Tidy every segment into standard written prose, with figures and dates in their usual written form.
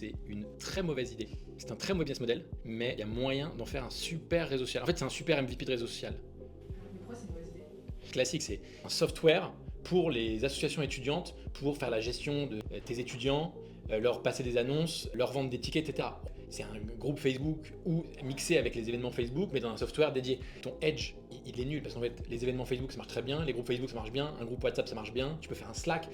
c'est une très mauvaise idée. C'est un très mauvais business model, mais il y a moyen d'en faire un super réseau social. En fait, c'est un super MVP de réseau social. Mais pourquoi c'est une mauvaise idée? Classique, c'est un software pour les associations étudiantes pour faire la gestion de tes étudiants, leur passer des annonces, leur vendre des tickets, etc. C'est un groupe Facebook ou mixé avec les événements Facebook, mais dans un software dédié. Ton edge, il est nul parce qu'en fait, les événements Facebook ça marche très bien, les groupes Facebook ça marche bien, un groupe WhatsApp ça marche bien, tu peux faire un Slack.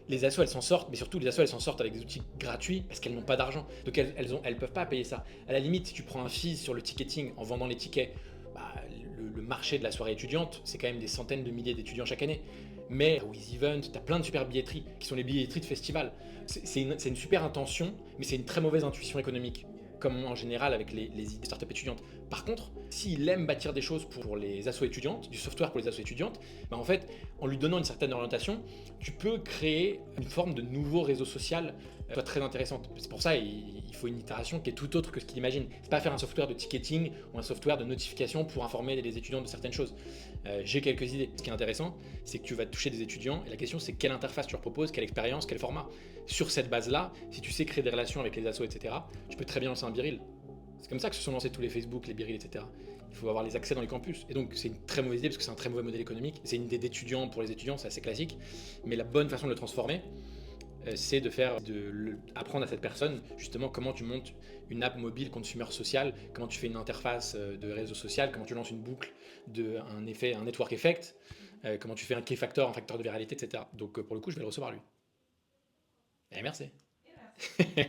Les assos elles s'en sortent, mais surtout les assos elles s'en sortent avec des outils gratuits parce qu'elles n'ont pas d'argent. Donc elles peuvent pas payer ça. À la limite, si tu prends un fee sur le ticketing en vendant les tickets, bah, le marché de la soirée étudiante, c'est quand même des centaines de milliers d'étudiants chaque année. Mais With Event, tu as plein de super billetteries qui sont les billetteries de festival. C'est une super intention, mais c'est une très mauvaise intuition économique, comme en général avec les startups étudiantes. Par contre, s'il aime bâtir des choses pour les assos étudiantes, du software pour les assos étudiantes, bah en fait, en lui donnant une certaine orientation, tu peux créer une forme de nouveau réseau social soit très intéressante. C'est pour ça il faut une itération qui est tout autre que ce qu'il imagine. C'est pas faire un software de ticketing ou un software de notification pour informer les étudiants de certaines choses. J'ai quelques idées. Ce qui est intéressant, c'est que tu vas toucher des étudiants et la question c'est quelle interface tu leur proposes, quelle expérience, quel format. Sur cette base-là, si tu sais créer des relations avec les assos, etc., tu peux très bien lancer un biril. C'est comme ça que se sont lancés tous les Facebook, les birils, etc. Il faut avoir les accès dans les campus. Et donc c'est une très mauvaise idée parce que c'est un très mauvais modèle économique. C'est une idée d'étudiants pour les étudiants, c'est assez classique. Mais la bonne façon de le transformer, c'est apprendre à cette personne justement comment tu montes une app mobile consumer social, comment tu fais une interface de réseau social, comment tu lances une boucle un network effect, comment tu fais un key factor, un facteur de viralité, etc. Donc pour le coup, je vais le recevoir lui. Et merci. Et merci.